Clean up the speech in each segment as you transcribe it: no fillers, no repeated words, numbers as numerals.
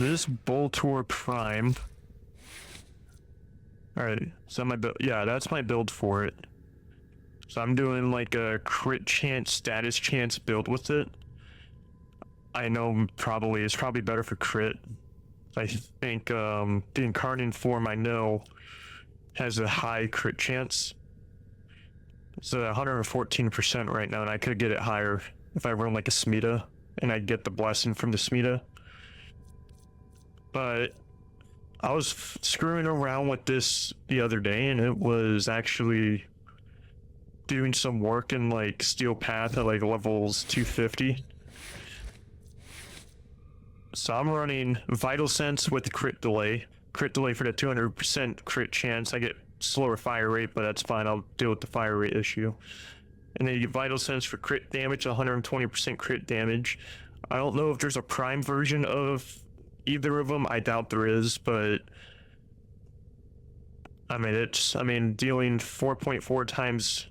this Boltor Prime. Alright, so my build, yeah, that's my build for it. So I'm doing like a crit chance, status chance build with it. I know it's probably better for crit. I think the Incarnon form I know has a high crit chance. It's 114% right now, and I could get it higher if I run like a Smita and I get the blessing from the Smita. But I was screwing around with this the other day, and it was actually doing some work in like Steel Path at like levels 250. So I'm running Vital Sense with crit delay. Crit delay for the 200% crit chance. I get slower fire rate, but that's fine. I'll deal with the fire rate issue. And then you get Vital Sense for crit damage, 120% crit damage. I don't know if there's a prime version of either of them. I doubt there is, but I mean dealing 4.4 times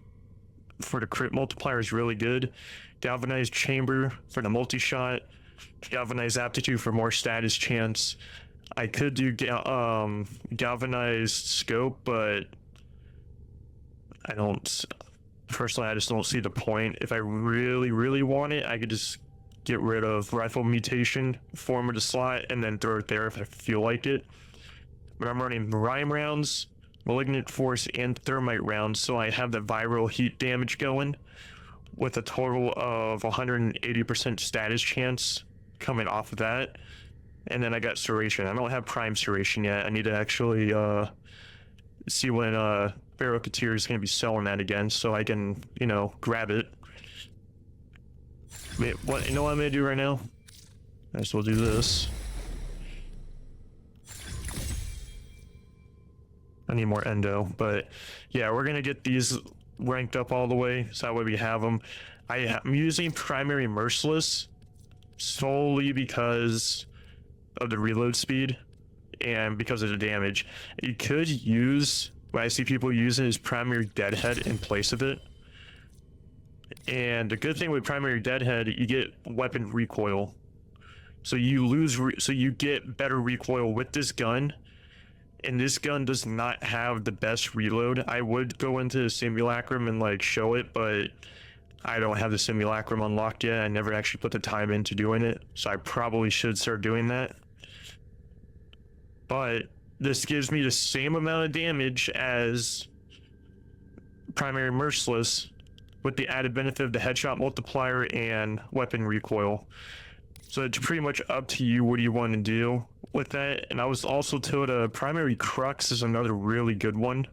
for the crit multiplier is really good. Galvanized Chamber for the multi-shot. Galvanized Aptitude for more status chance. I could do Galvanized Scope, but personally I just don't see the point. If I really want it, I could just get rid of Rifle Mutation, form of the slot, and then throw it there if I feel like it. But I'm running Rime rounds, Malignant Force, and Thermite rounds, so I have the viral heat damage going with a total of 180% status chance coming off of that. And then I got Serration. I don't have Prime Serration yet. I need to actually see when Barocketeer is going to be selling that again, so I can, grab it. Wait, what? You know what I'm going to do right now? I guess we'll do this. I need more endo, but yeah, we're going to get these ranked up all the way, so that way we have them. I'm using Primary Merciless solely because of the reload speed and because of the damage. You could use, what I see people using is Primary Deadhead in place of it. And the good thing with Primary Deadhead, you get weapon recoil. So you get better recoil with this gun. And this gun does not have the best reload. I would go into the Simulacrum and like show it, but I don't have the Simulacrum unlocked yet. I never actually put the time into doing it, so I probably should start doing that. But this gives me the same amount of damage as Primary Merciless with the added benefit of the headshot multiplier and weapon recoil. So it's pretty much up to you what you want to do with that. And I was also told Primary Crux is another really good one.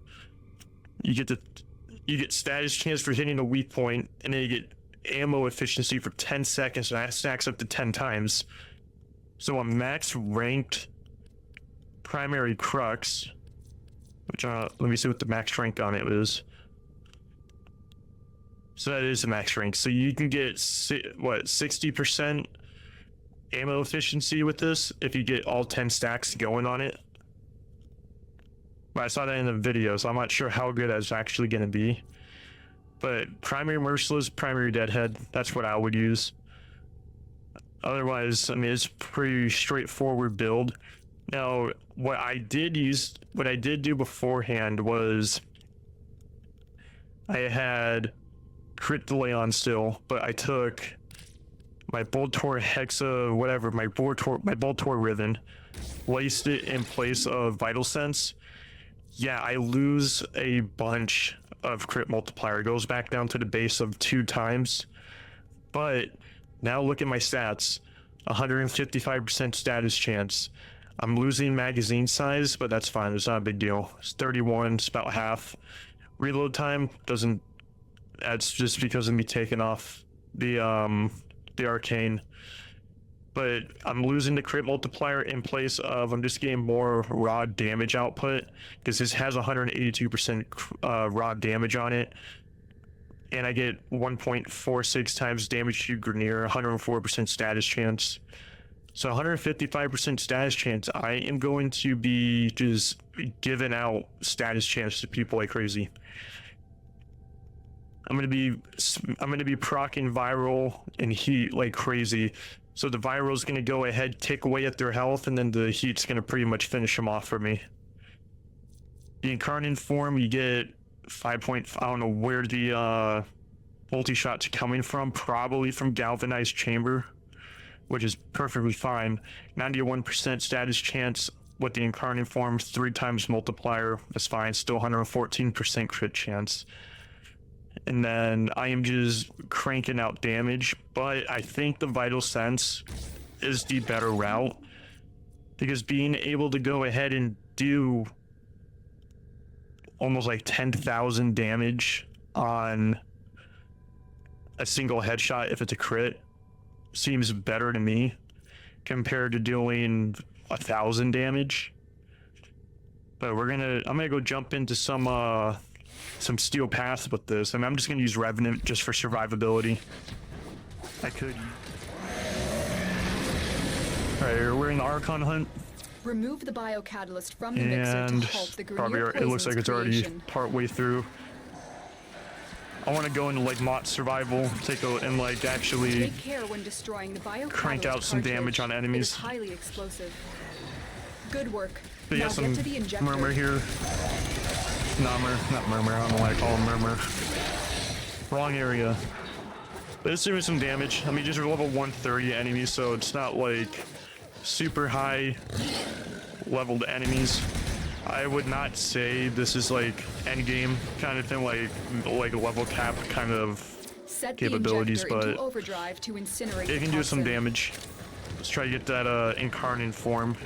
You get status chance for hitting a weak point, and then you get ammo efficiency for 10 seconds, and that stacks up to 10 times. So a max ranked Primary Crux, which let me see what the max rank on it is. So that is a max rank. So you can get 60% ammo efficiency with this if you get all 10 stacks going on it. But I saw that in the video, so I'm not sure how good that's actually going to be. But Primary Merciless, Primary Deadhead, that's what I would use. Otherwise, I mean, it's pretty straightforward build. Now, what I did do beforehand was I had crit delay on still, but I took my Boltor Hexa, whatever, my Boltor Riven, placed it in place of Vital Sense. Yeah, I lose a bunch of crit multiplier. It goes back down to the base of 2 times. But now look at my stats. 155% status chance. I'm losing magazine size, but that's fine. It's not a big deal. It's 31, it's about half. Reload time doesn't... That's just because of me taking off the arcane. But I'm losing the crit multiplier in place of I'm just getting more raw damage output, because this has 182% raw damage on it, and I get 1.46 times damage to Grenier, 104% status chance. So 155% status chance. I am going to be just giving out status chance to people like crazy. I'm gonna be proccing viral and heat like crazy. So the viral is going to go ahead, tick away at their health, and then the heat's going to pretty much finish them off for me. The Incarnon form, you get 5 point. I don't know where the multi-shots are coming from. Probably from galvanized chamber, which is perfectly fine. 91% status chance with the Incarnon form, 3 times multiplier. That's fine. Still 114% crit chance. And then I am just cranking out damage, but I think the Vital Sense is the better route, because being able to go ahead and do almost like 10,000 damage on a single headshot if it's a crit seems better to me compared to doing 1,000 damage. But I'm gonna go jump into some steel paths with this. I mean, I'm just gonna use Revenant just for survivability. I could. Alright, we're in the Archon hunt. Remove the biocatalyst from the mixer to halt the probably Grenier it looks like it's already creation. part way through. I want to go into like Mott survival, and like actually Take care when destroying the biocatalyst crank out some damage on enemies. It is highly explosive. Good work. But yeah, now some get to the injector. murmur here. Not murmur. I don't know why I call him murmur. Wrong area. But it's doing some damage. I mean, just a level 130 enemies, so it's not like super high leveled enemies. I would not say this is like end game kind of thing, like level cap kind of Set capabilities, the but into overdrive to incinerate it can the do some toxin. damage. Let's try to get that Incarnon form.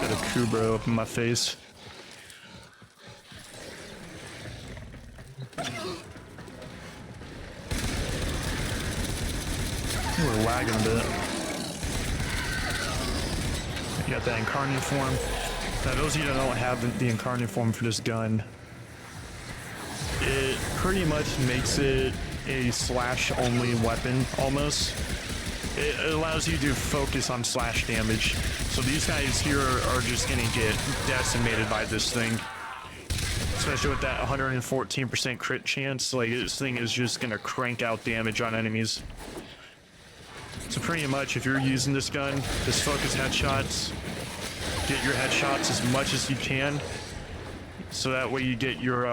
Got a Kubra up in my face. We're lagging a bit. You got that Incarnon form. Now, those of you that don't have the Incarnon form for this gun, it pretty much makes it a slash-only weapon, almost. It allows you to focus on slash damage. So these guys here are just gonna get decimated by this thing. Especially with that 114% crit chance, like this thing is just gonna crank out damage on enemies. So pretty much, if you're using this gun, just focus headshots. Get your headshots as much as you can, so that way you get your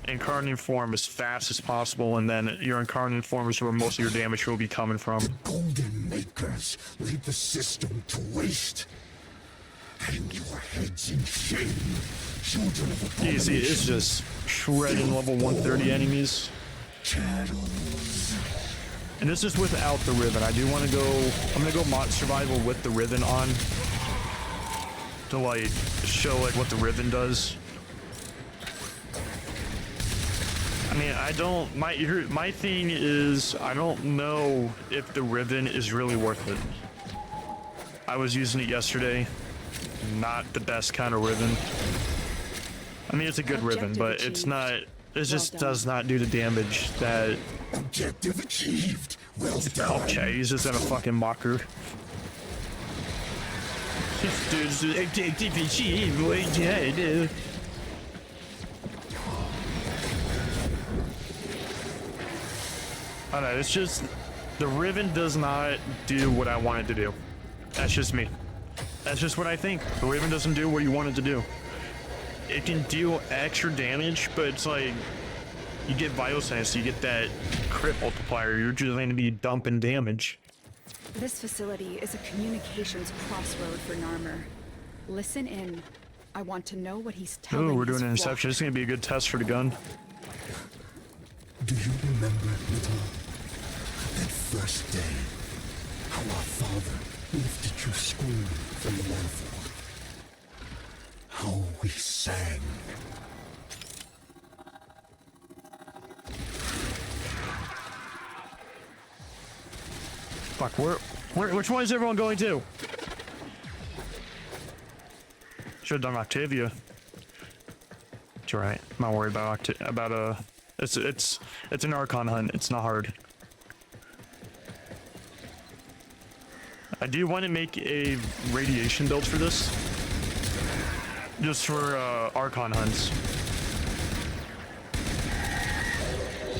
Incarnon form as fast as possible, and then your Incarnon form is where most of your damage will be coming from. The Golden Makers lead the system to waste. Hang your heads in shame, children of You see, it's just shredding level 130 enemies. Shadows. And this is without the Riven. I'm gonna go Mott survival with the Riven on, to like show like what the Riven does. I mean, my thing is, I don't know if the Riven is really worth it. I was using it yesterday. Not the best kind of Riven. I mean, it's a good Riven, but it's not. It just does not do the damage that. Objective achieved. Well done. Okay, he's just in a fucking mocker. Dude's objective achieved. Yeah, dude. I don't know, it's just the Riven does not do what I want it to do. That's just me. That's just what I think. The Riven doesn't do what you want it to do. It can deal extra damage, but it's like you get Vital Sense, you get that crit multiplier, you're just going to be dumping damage. This facility is a communications crossroad for Narmer. Listen in. I want to know what he's telling Oh, we're his doing an flock. Inception. This is going to be a good test for the gun. Do you remember, little, that first day, how our father lifted you screaming from the manifold? How we sang. Fuck, which one is everyone going to? Should have done Octavia. It's alright. I'm not worried about it's an Archon hunt. It's not hard. I do want to make a radiation build for this. Just for Archon hunts.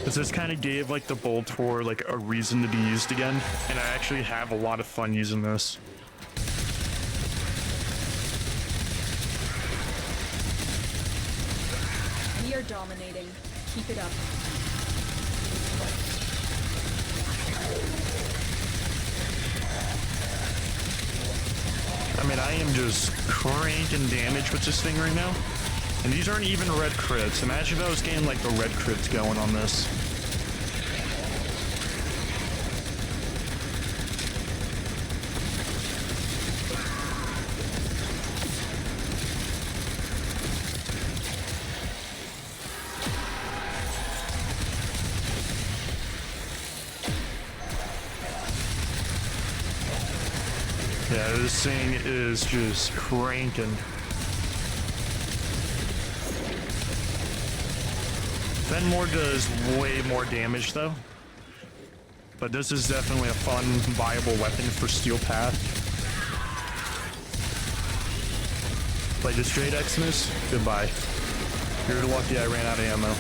Because this kind of gave like the Boltor like a reason to be used again, and I actually have a lot of fun using this. We are dominating. Keep it up. I mean, I am just cranking damage with this thing right now. And these aren't even red crits. Imagine if I was getting like the red crits going on this. Yeah, this thing is just cranking. Fenmore does way more damage though. But this is definitely a fun, viable weapon for Steel Path. Like the straight Xmas, goodbye. You're lucky I ran out of ammo.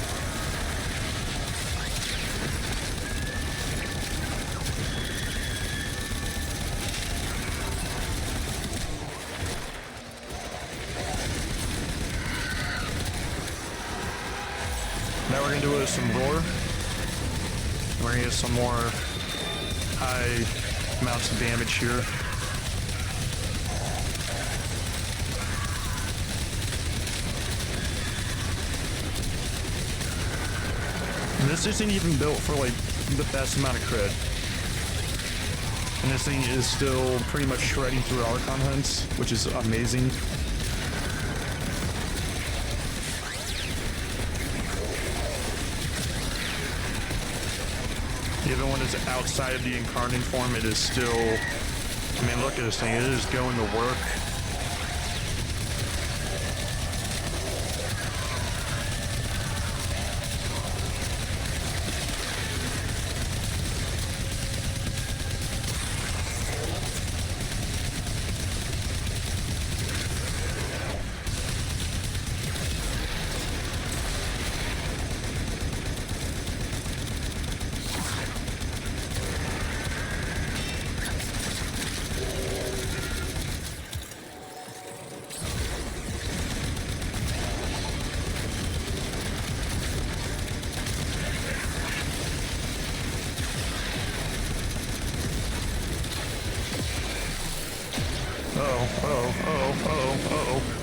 Now we're gonna do it with some roar. We're gonna get some more high amounts of damage here. And this isn't even built for like the best amount of crit. And this thing is still pretty much shredding through Archon hunts, which is amazing. Even when it's outside of the Incarnon form, it is still... I mean, look at this thing. It is going to work.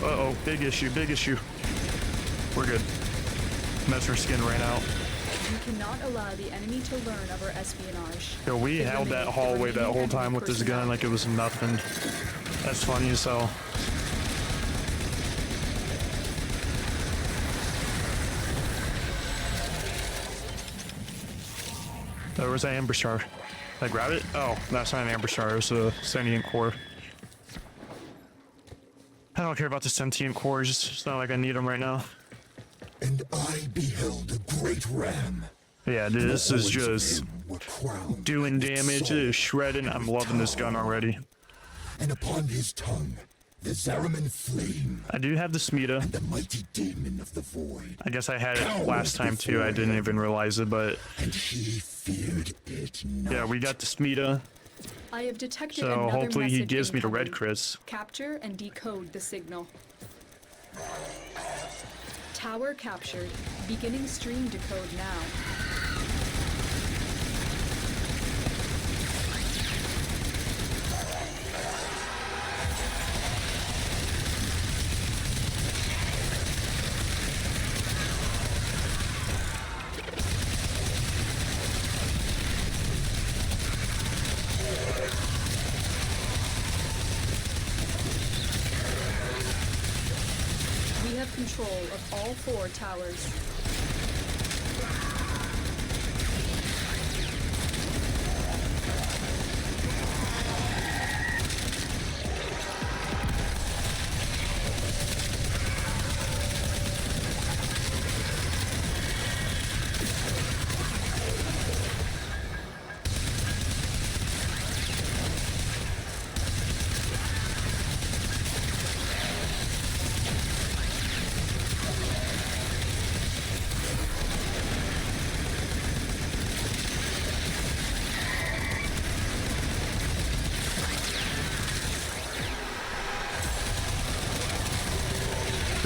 Uh-oh. Big issue. We're good. Messer skin ran out. You cannot allow the enemy to learn of our espionage. Yo, we held that hallway that whole time with this gun like it was nothing. That's funny as hell. There was an Amber Star. Did I grab it? Oh, that's not an Amber Star. It was a sentient core. I don't care about the sentient cores. It's not like I need them right now. And I beheld a great ram. Yeah, dude, this is just doing damage. It is shredding. I'm loving this gun already. And upon his tongue, the Zariman flame. I do have the Smita. And the mighty demon of the void. I guess I had it last time too. I didn't even realize it, but and he feared it not. Yeah, we got the Smita. I have detected So another hopefully he message gives me the red incoming. crits. Capture and decode the signal. Tower captured. Beginning stream decode now. We have control of all 4 towers.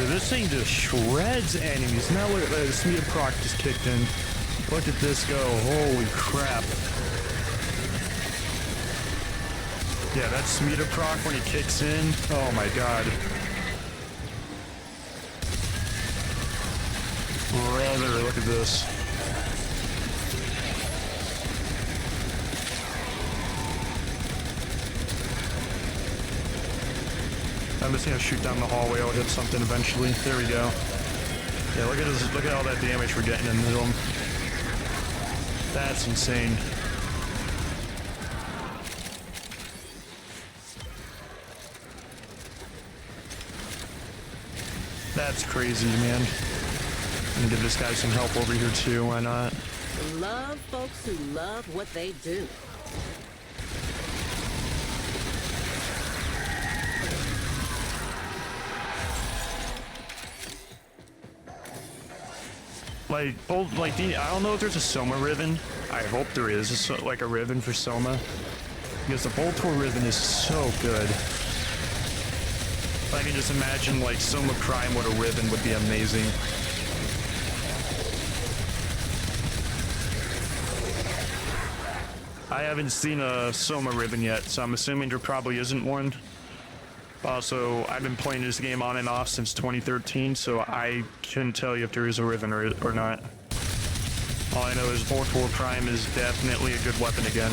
Dude, this thing just shreds enemies. Now look at that, the speed proc just kicked in. Look at this go, holy crap. Yeah, that speed proc when it kicks in, oh my god. Brother, look at this. I'm just gonna shoot down the hallway. I'll hit something eventually. There we go. Yeah, look at this. Look at all that damage we're getting into them. That's insane. That's crazy, man. I'm gonna give this guy some help over here too. Why not? Love folks who love what they do. I don't know if there's a Soma Riven. I hope there is, like a Riven for Soma. Because the Boltor Riven is so good. If I can just imagine, like, Soma Prime with a Riven would be amazing. I haven't seen a Soma Riven yet, so I'm assuming there probably isn't one. Also, I've been playing this game on and off since 2013, so I couldn't tell you if there is a Riven or not. All I know is Boltor Prime is definitely a good weapon again.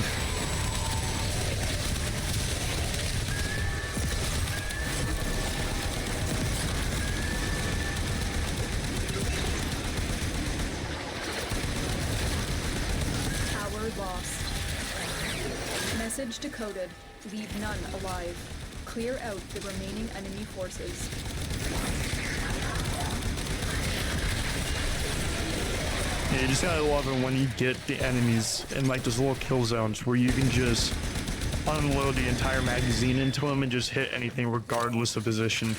Power lost. Message decoded. Leave none alive. Clear out the remaining enemy forces. Yeah, you just gotta love it when you get the enemies in like those little kill zones where you can just unload the entire magazine into them and just hit anything regardless of position.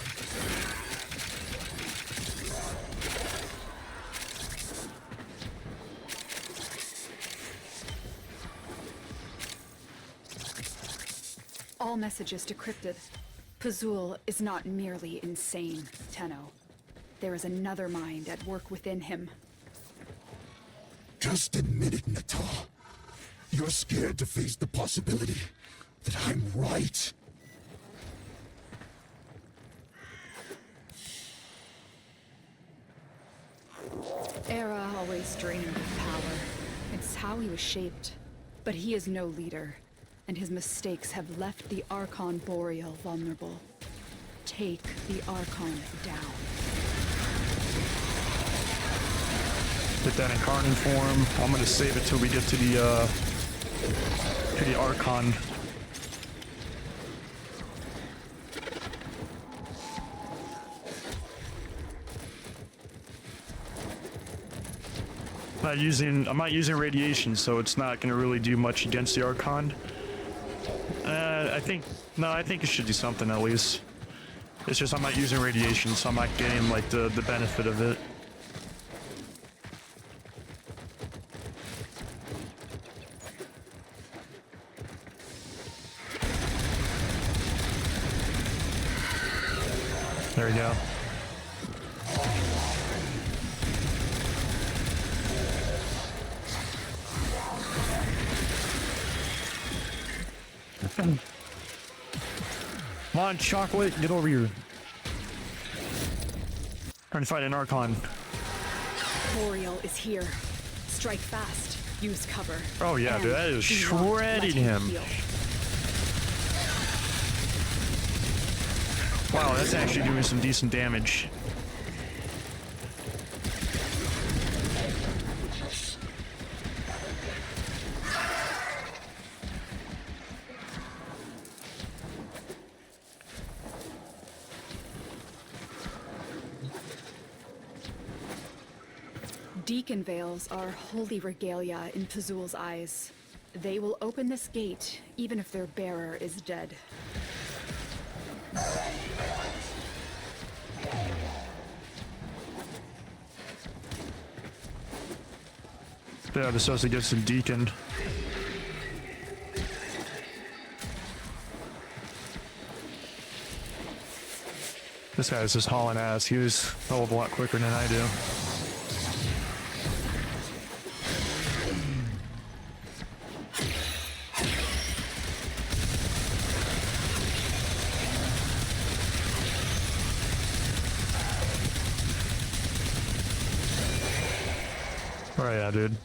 All messages decrypted. Pazul is not merely insane, Tenno. There is another mind at work within him. Just admit it, Nata. You're scared to face the possibility that I'm right. Era always dreamed of power. It's how he was shaped. But he is no leader, and his mistakes have left the Archon Boreal vulnerable. Take the Archon down. Get that Incarnon form. I'm gonna save it till we get to the Archon. I'm not using radiation, so it's not gonna really do much against the Archon. I think it should do something at least. It's just I'm not using radiation, so I'm not getting like the benefit of it. There we go. Come on, Chocolate, get over here. Trying to fight an Archon. Boreal is here. Strike fast. Use cover. Oh yeah, dude, that is do not let shredding him. heal. Wow, that's actually doing some decent damage. Deacon veils are holy regalia in Pazul's eyes. They will open this gate, even if their bearer is dead. Yeah, this has to get some Deacon. This guy's just hauling ass. He was a hell of a lot quicker than I do. Oh yeah, dude.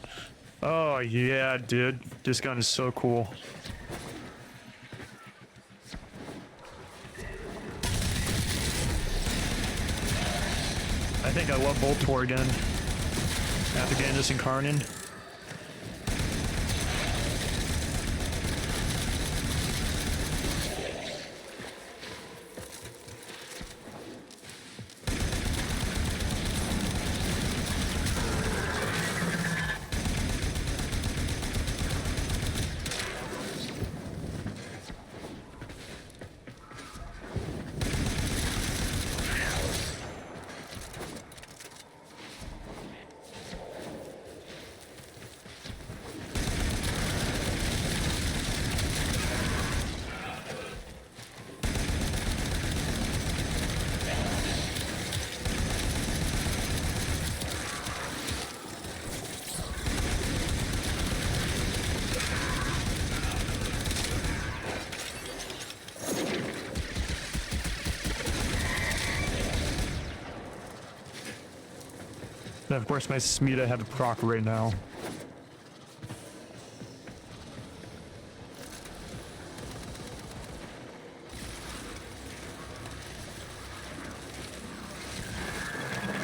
Oh yeah, dude. This gun is so cool. I think I love Boltor again. After getting this Incarnon. And of course my Smita have a proc right now.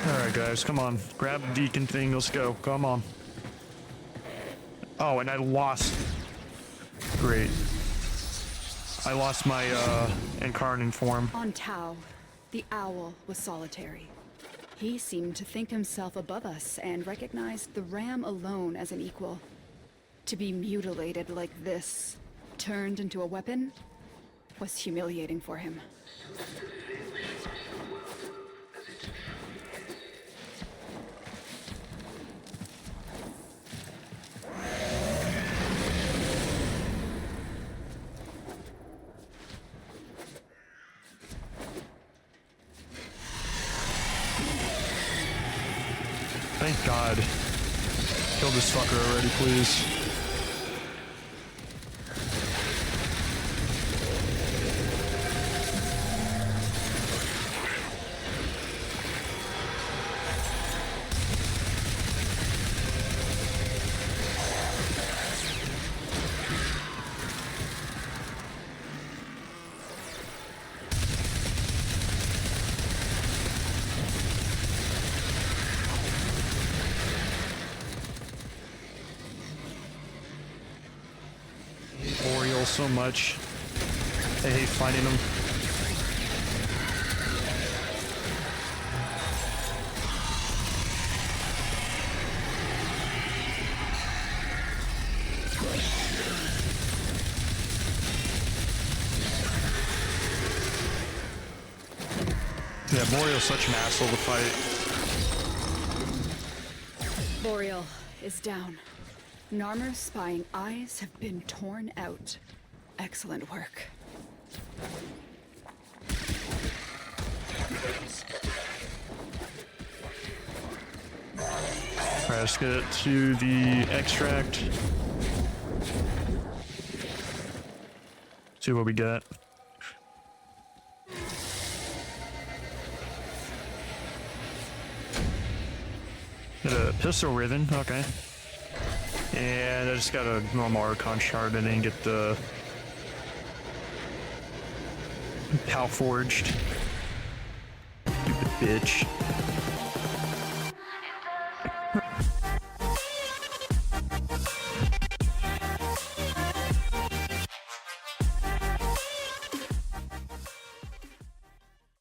Alright guys, come on. Grab the Deacon thing, let's go. Come on. Oh, and I lost. Great. I lost my Incarnon form. On Tau, the owl was solitary. He seemed to think himself above us and recognized the ram alone as an equal. To be mutilated like this, turned into a weapon, was humiliating for him. Thank God. Kill this fucker already, please. So much. I hate fighting them. Yeah, Boreal's such an asshole to fight. Boreal is down. Narmer's spying eyes have been torn out. Excellent work. Alright, let's get to the extract. See what we got. Got a pistol ribbon, okay. And I just got a normal Archon shard. I didn't get the Pal Forged. Stupid bitch.